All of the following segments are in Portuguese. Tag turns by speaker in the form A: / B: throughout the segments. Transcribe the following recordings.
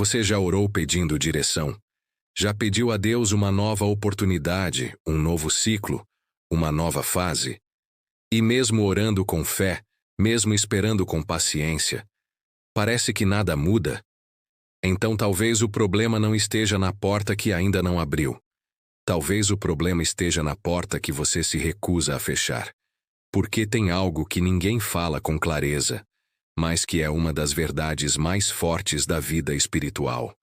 A: Você já orou pedindo direção? Já pediu a Deus uma nova oportunidade, um novo ciclo, uma nova fase? E mesmo orando com fé, mesmo esperando com paciência, parece que nada muda? Então talvez o problema não esteja na porta que ainda não abriu. Talvez o problema esteja na porta que você se recusa a fechar. Porque tem algo que ninguém fala com clareza, mas que é uma das verdades mais fortes da vida espiritual.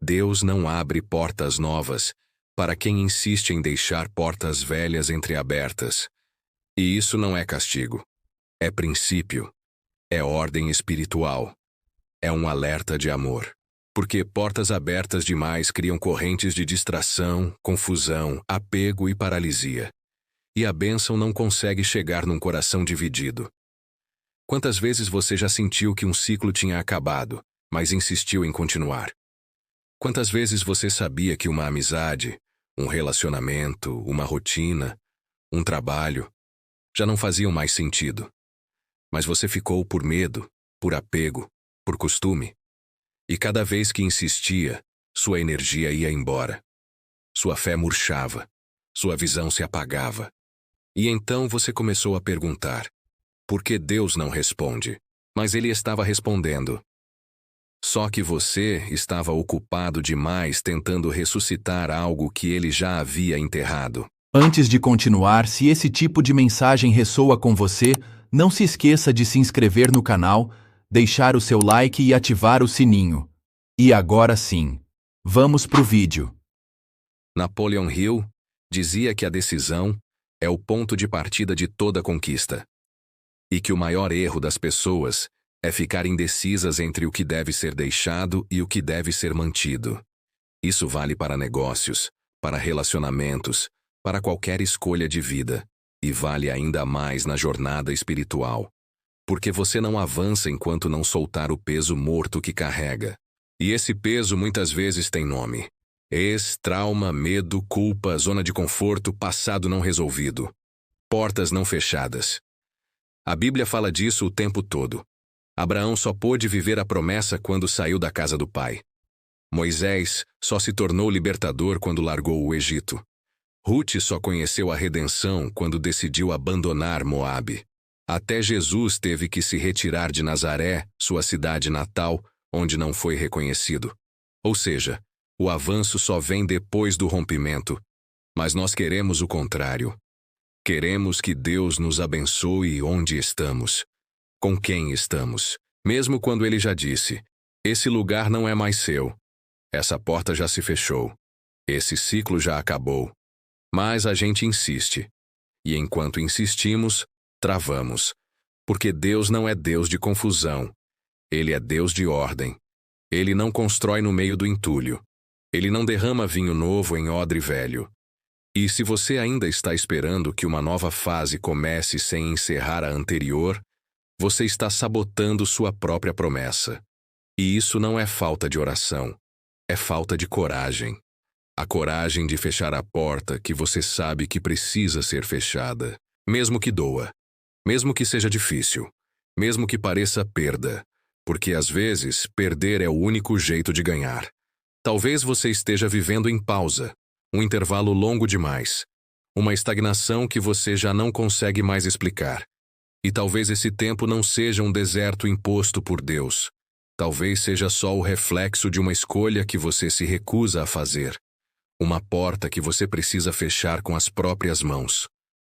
A: Deus não abre portas novas para quem insiste em deixar portas velhas entreabertas. E isso não é castigo. É princípio. É ordem espiritual. É um alerta de amor. Porque portas abertas demais criam correntes de distração, confusão, apego e paralisia. E a bênção não consegue chegar num coração dividido. Quantas vezes você já sentiu que um ciclo tinha acabado, mas insistiu em continuar? Quantas vezes você sabia que uma amizade, um relacionamento, uma rotina, um trabalho, já não faziam mais sentido? Mas você ficou por medo, por apego, por costume. E cada vez que insistia, sua energia ia embora. Sua fé murchava, sua visão se apagava. E então você começou a perguntar: por que Deus não responde? Mas ele estava respondendo. Só que você estava ocupado demais tentando ressuscitar algo que ele já havia enterrado.
B: Antes de continuar, se esse tipo de mensagem ressoa com você, não se esqueça de se inscrever no canal, deixar o seu like e ativar o sininho. E agora sim, vamos pro vídeo.
A: Napoleon Hill dizia que a decisão é o ponto de partida de toda conquista. E que o maior erro das pessoas é ficar indecisas entre o que deve ser deixado e o que deve ser mantido. Isso vale para negócios, para relacionamentos, para qualquer escolha de vida, e vale ainda mais na jornada espiritual. Porque você não avança enquanto não soltar o peso morto que carrega. E esse peso muitas vezes tem nome: trauma, medo, culpa, zona de conforto, passado não resolvido. Portas não fechadas. A Bíblia fala disso o tempo todo. Abraão só pôde viver a promessa quando saiu da casa do pai. Moisés só se tornou libertador quando largou o Egito. Ruth só conheceu a redenção quando decidiu abandonar Moabe. Até Jesus teve que se retirar de Nazaré, sua cidade natal, onde não foi reconhecido. Ou seja, o avanço só vem depois do rompimento. Mas nós queremos o contrário. Queremos que Deus nos abençoe onde estamos. Com quem estamos. Mesmo quando ele já disse: esse lugar não é mais seu. Essa porta já se fechou. Esse ciclo já acabou. Mas a gente insiste. E enquanto insistimos, travamos. Porque Deus não é Deus de confusão. Ele é Deus de ordem. Ele não constrói no meio do entulho. Ele não derrama vinho novo em odre velho. E se você ainda está esperando que uma nova fase comece sem encerrar a anterior, você está sabotando sua própria promessa. E isso não é falta de oração. É falta de coragem. A coragem de fechar a porta que você sabe que precisa ser fechada. Mesmo que doa. Mesmo que seja difícil. Mesmo que pareça perda. Porque às vezes, perder é o único jeito de ganhar. Talvez você esteja vivendo em pausa. Um intervalo longo demais. Uma estagnação que você já não consegue mais explicar. E talvez esse tempo não seja um deserto imposto por Deus. Talvez seja só o reflexo de uma escolha que você se recusa a fazer. Uma porta que você precisa fechar com as próprias mãos.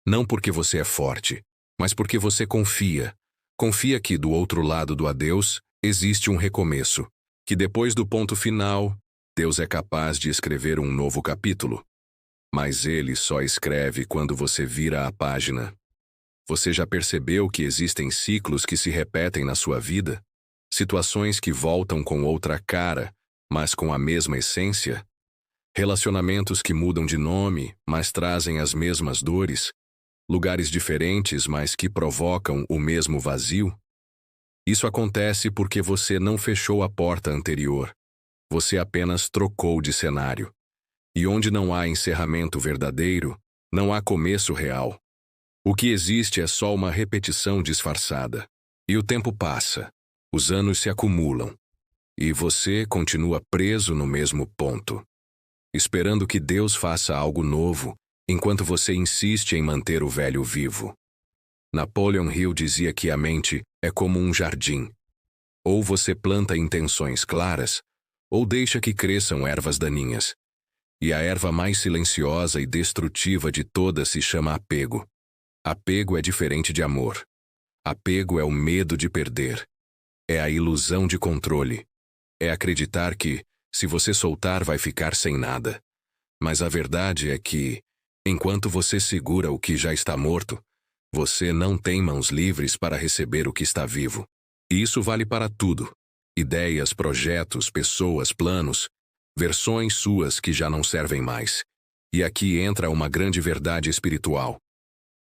A: Não porque você é forte, mas porque você confia. Confia que do outro lado do adeus existe um recomeço. Que depois do ponto final, Deus é capaz de escrever um novo capítulo. Mas ele só escreve quando você vira a página. Você já percebeu que existem ciclos que se repetem na sua vida? Situações que voltam com outra cara, mas com a mesma essência? Relacionamentos que mudam de nome, mas trazem as mesmas dores? Lugares diferentes, mas que provocam o mesmo vazio? Isso acontece porque você não fechou a porta anterior. Você apenas trocou de cenário. E onde não há encerramento verdadeiro, não há começo real. O que existe é só uma repetição disfarçada. E o tempo passa. Os anos se acumulam. E você continua preso no mesmo ponto, esperando que Deus faça algo novo, enquanto você insiste em manter o velho vivo. Napoleon Hill dizia que a mente é como um jardim. Ou você planta intenções claras, ou deixa que cresçam ervas daninhas. E a erva mais silenciosa e destrutiva de todas se chama apego. Apego é diferente de amor. Apego é o medo de perder. É a ilusão de controle. É acreditar que, se você soltar, vai ficar sem nada. Mas a verdade é que, enquanto você segura o que já está morto, você não tem mãos livres para receber o que está vivo. E isso vale para tudo. Ideias, projetos, pessoas, planos, versões suas que já não servem mais. E aqui entra uma grande verdade espiritual.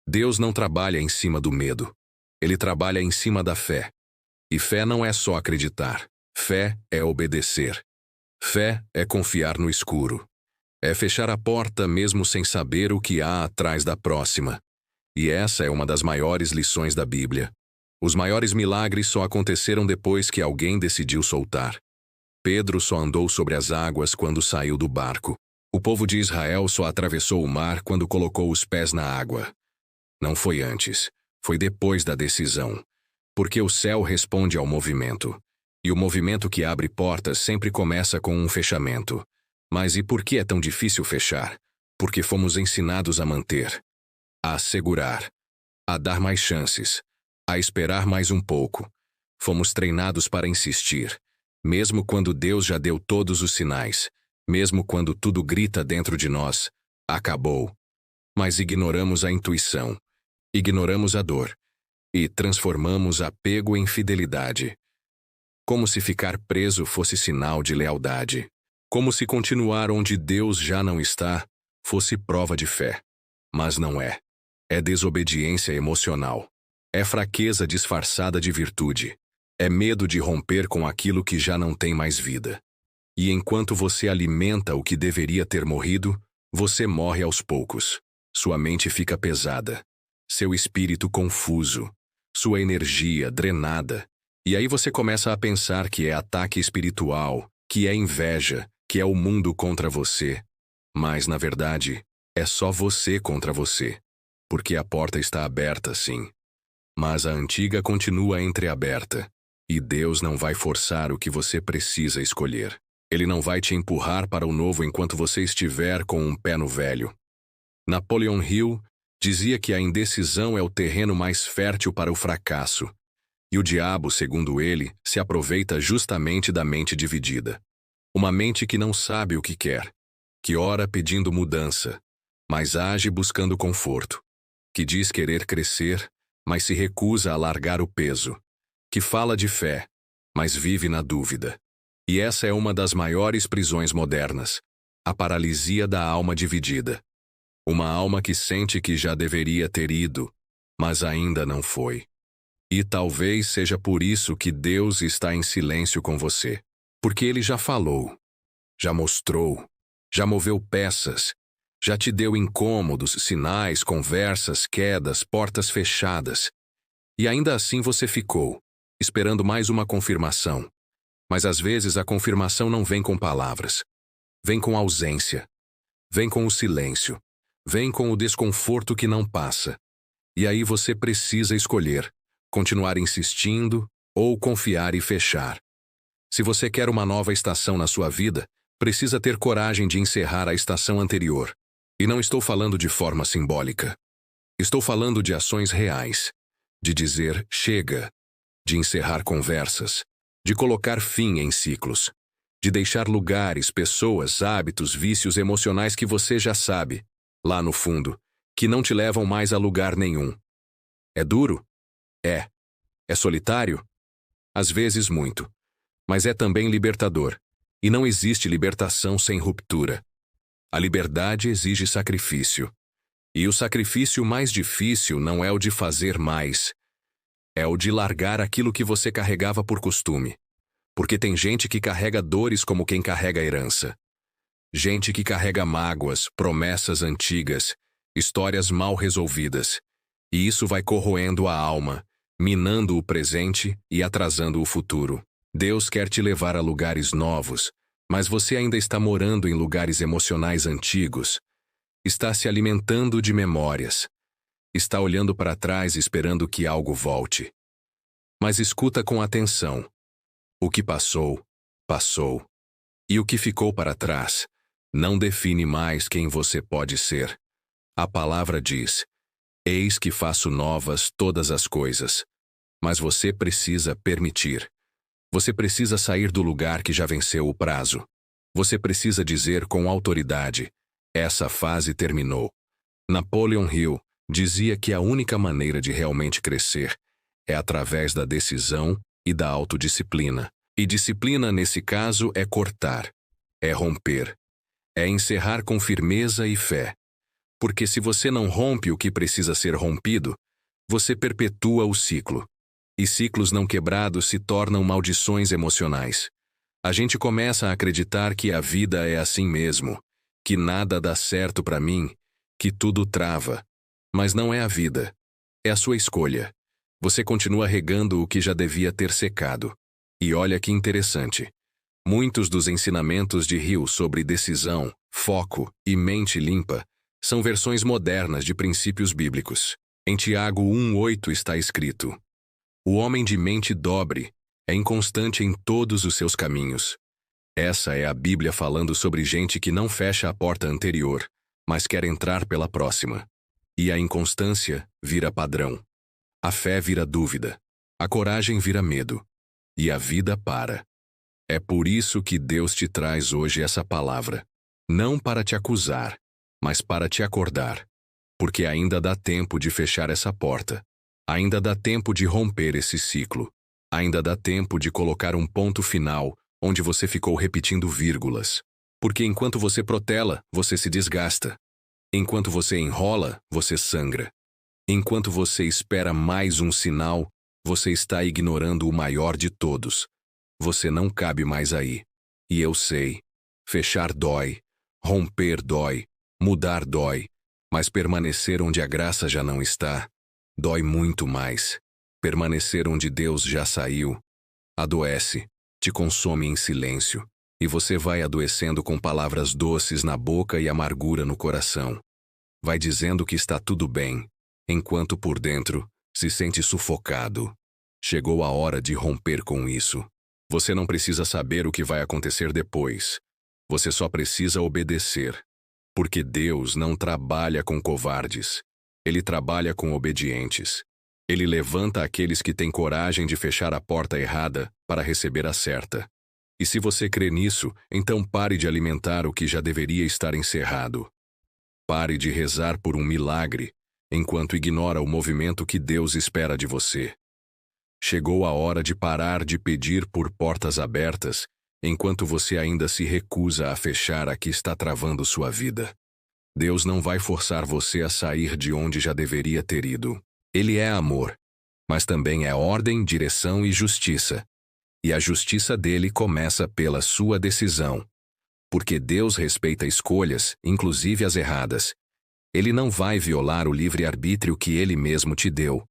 A: Deus não trabalha em cima do medo. Ele trabalha em cima da fé. E fé não é só acreditar. Fé é obedecer. Fé é confiar no escuro. É fechar a porta mesmo sem saber o que há atrás da próxima. E essa é uma das maiores lições da Bíblia. Os maiores milagres só aconteceram depois que alguém decidiu soltar. Pedro só andou sobre as águas quando saiu do barco. O povo de Israel só atravessou o mar quando colocou os pés na água. Não foi antes, foi depois da decisão. Porque o céu responde ao movimento. E o movimento que abre portas sempre começa com um fechamento. Mas e por que é tão difícil fechar? Porque fomos ensinados a manter, a assegurar, a dar mais chances, a esperar mais um pouco. Fomos treinados para insistir, mesmo quando Deus já deu todos os sinais, mesmo quando tudo grita dentro de nós, acabou. Mas ignoramos a intuição, ignoramos a dor, e transformamos apego em fidelidade. Como se ficar preso fosse sinal de lealdade. Como se continuar onde Deus já não está fosse prova de fé. Mas não é. É desobediência emocional. É fraqueza disfarçada de virtude. É medo de romper com aquilo que já não tem mais vida. E enquanto você alimenta o que deveria ter morrido, você morre aos poucos. Sua mente fica pesada. Seu espírito confuso. Sua energia drenada. E aí você começa a pensar que é ataque espiritual, que é inveja, que é o mundo contra você. Mas, na verdade, é só você contra você. Porque a porta está aberta, sim. Mas a antiga continua entreaberta. E Deus não vai forçar o que você precisa escolher. Ele não vai te empurrar para o novo enquanto você estiver com um pé no velho. Napoleon Hill dizia que a indecisão é o terreno mais fértil para o fracasso. E o diabo, segundo ele, se aproveita justamente da mente dividida. Uma mente que não sabe o que quer, que ora pedindo mudança, mas age buscando conforto, que diz querer crescer, mas se recusa a largar o peso, que fala de fé, mas vive na dúvida. E essa é uma das maiores prisões modernas, a paralisia da alma dividida. Uma alma que sente que já deveria ter ido, mas ainda não foi. E talvez seja por isso que Deus está em silêncio com você. Porque Ele já falou, já mostrou, já moveu peças, já te deu incômodos, sinais, conversas, quedas, portas fechadas. E ainda assim você ficou, esperando mais uma confirmação. Mas às vezes a confirmação não vem com palavras. Vem com ausência. Vem com o silêncio. Vem com o desconforto que não passa. E aí você precisa escolher. Continuar insistindo ou confiar e fechar. Se você quer uma nova estação na sua vida, precisa ter coragem de encerrar a estação anterior. E não estou falando de forma simbólica. Estou falando de ações reais. De dizer chega. De encerrar conversas. De colocar fim em ciclos. De deixar lugares, pessoas, hábitos, vícios emocionais que você já sabe, lá no fundo, que não te levam mais a lugar nenhum. É duro? É. É solitário? Às vezes muito. Mas é também libertador. E não existe libertação sem ruptura. A liberdade exige sacrifício. E o sacrifício mais difícil não é o de fazer mais. É o de largar aquilo que você carregava por costume. Porque tem gente que carrega dores como quem carrega herança. Gente que carrega mágoas, promessas antigas, histórias mal resolvidas. E isso vai corroendo a alma, minando o presente e atrasando o futuro. Deus quer te levar a lugares novos, mas você ainda está morando em lugares emocionais antigos. Está se alimentando de memórias. Está olhando para trás esperando que algo volte. Mas escuta com atenção. O que passou, passou. E o que ficou para trás não define mais quem você pode ser. A palavra diz: eis que faço novas todas as coisas. Mas você precisa permitir. Você precisa sair do lugar que já venceu o prazo. Você precisa dizer com autoridade: essa fase terminou. Napoleon Hill dizia que a única maneira de realmente crescer é através da decisão e da autodisciplina. E disciplina, nesse caso, é cortar, é romper, é encerrar com firmeza e fé. Porque se você não rompe o que precisa ser rompido, você perpetua o ciclo. E ciclos não quebrados se tornam maldições emocionais. A gente começa a acreditar que a vida é assim mesmo, que nada dá certo para mim, que tudo trava. Mas não é a vida. É a sua escolha. Você continua regando o que já devia ter secado. E olha que interessante. Muitos dos ensinamentos de Hill sobre decisão, foco e mente limpa são versões modernas de princípios bíblicos. Em Tiago 1:8 está escrito: o homem de mente dobre é inconstante em todos os seus caminhos. Essa é a Bíblia falando sobre gente que não fecha a porta anterior, mas quer entrar pela próxima. E a inconstância vira padrão. A fé vira dúvida. A coragem vira medo. E a vida para. É por isso que Deus te traz hoje essa palavra. Não para te acusar, mas para te acordar. Porque ainda dá tempo de fechar essa porta. Ainda dá tempo de romper esse ciclo. Ainda dá tempo de colocar um ponto final onde você ficou repetindo vírgulas. Porque enquanto você protela, você se desgasta. Enquanto você enrola, você sangra. Enquanto você espera mais um sinal, você está ignorando o maior de todos. Você não cabe mais aí. E eu sei. Fechar dói. Romper dói. Mudar dói. Mas permanecer onde a graça já não está, dói muito mais. Permanecer onde Deus já saiu, adoece, te consome em silêncio. E você vai adoecendo com palavras doces na boca e amargura no coração. Vai dizendo que está tudo bem, enquanto por dentro se sente sufocado. Chegou a hora de romper com isso. Você não precisa saber o que vai acontecer depois. Você só precisa obedecer. Porque Deus não trabalha com covardes. Ele trabalha com obedientes. Ele levanta aqueles que têm coragem de fechar a porta errada para receber a certa. E se você crê nisso, então pare de alimentar o que já deveria estar encerrado. Pare de rezar por um milagre, enquanto ignora o movimento que Deus espera de você. Chegou a hora de parar de pedir por portas abertas, enquanto você ainda se recusa a fechar a que está travando sua vida. Deus não vai forçar você a sair de onde já deveria ter ido. Ele é amor, mas também é ordem, direção e justiça. E a justiça dele começa pela sua decisão. Porque Deus respeita escolhas, inclusive as erradas. Ele não vai violar o livre-arbítrio que ele mesmo te deu.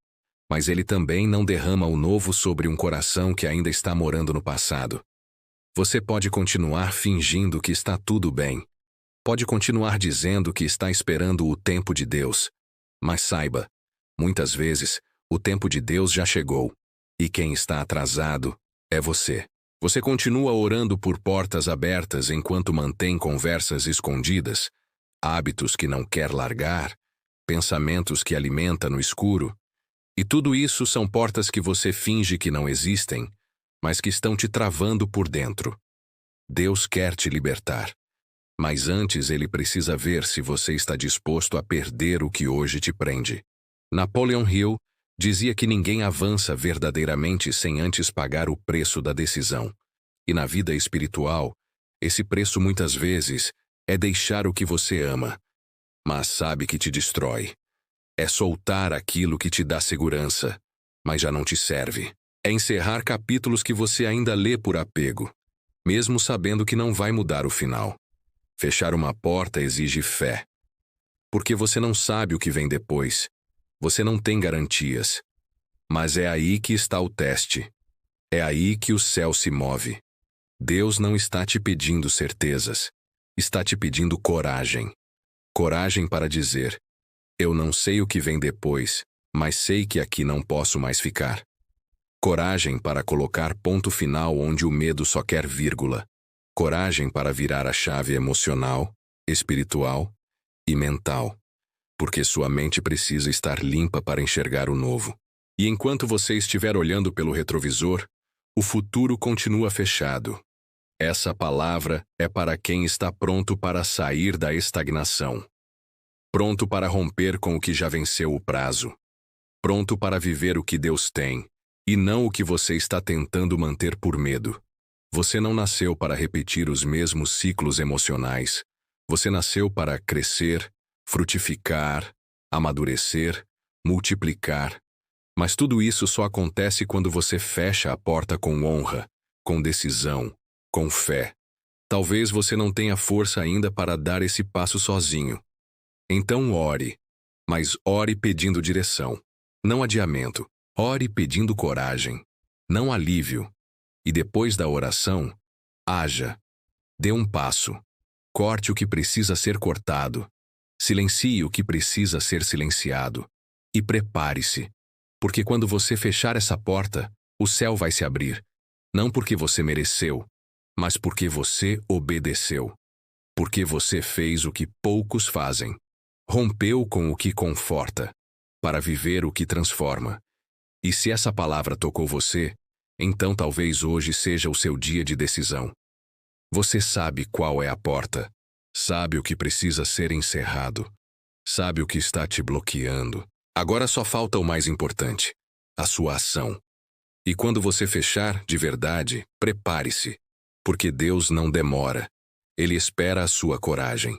A: Mas ele também não derrama o novo sobre um coração que ainda está morando no passado. Você pode continuar fingindo que está tudo bem. Pode continuar dizendo que está esperando o tempo de Deus. Mas saiba, muitas vezes, o tempo de Deus já chegou. E quem está atrasado é você. Você continua orando por portas abertas enquanto mantém conversas escondidas, hábitos que não quer largar, pensamentos que alimenta no escuro. E tudo isso são portas que você finge que não existem, mas que estão te travando por dentro. Deus quer te libertar. Mas antes ele precisa ver se você está disposto a perder o que hoje te prende. Napoleon Hill dizia que ninguém avança verdadeiramente sem antes pagar o preço da decisão. E na vida espiritual, esse preço muitas vezes é deixar o que você ama, mas sabe que te destrói. É soltar aquilo que te dá segurança, mas já não te serve. É encerrar capítulos que você ainda lê por apego, mesmo sabendo que não vai mudar o final. Fechar uma porta exige fé. Porque você não sabe o que vem depois. Você não tem garantias. Mas é aí que está o teste. É aí que o céu se move. Deus não está te pedindo certezas, está te pedindo coragem. Coragem para dizer: eu não sei o que vem depois, mas sei que aqui não posso mais ficar. Coragem para colocar ponto final onde o medo só quer vírgula. Coragem para virar a chave emocional, espiritual e mental. Porque sua mente precisa estar limpa para enxergar o novo. E enquanto você estiver olhando pelo retrovisor, o futuro continua fechado. Essa palavra é para quem está pronto para sair da estagnação. Pronto para romper com o que já venceu o prazo. Pronto para viver o que Deus tem, e não o que você está tentando manter por medo. Você não nasceu para repetir os mesmos ciclos emocionais. Você nasceu para crescer, frutificar, amadurecer, multiplicar. Mas tudo isso só acontece quando você fecha a porta com honra, com decisão, com fé. Talvez você não tenha força ainda para dar esse passo sozinho. Então ore, mas ore pedindo direção, não adiamento. Ore pedindo coragem, não alívio. E depois da oração, haja. Dê um passo. Corte o que precisa ser cortado. Silencie o que precisa ser silenciado. E prepare-se. Porque quando você fechar essa porta, o céu vai se abrir. Não porque você mereceu, mas porque você obedeceu. Porque você fez o que poucos fazem. Rompeu com o que conforta, para viver o que transforma. E se essa palavra tocou você, então talvez hoje seja o seu dia de decisão. Você sabe qual é a porta, sabe o que precisa ser encerrado, sabe o que está te bloqueando. Agora só falta o mais importante, a sua ação. E quando você fechar, de verdade, prepare-se, porque Deus não demora. Ele espera a sua coragem.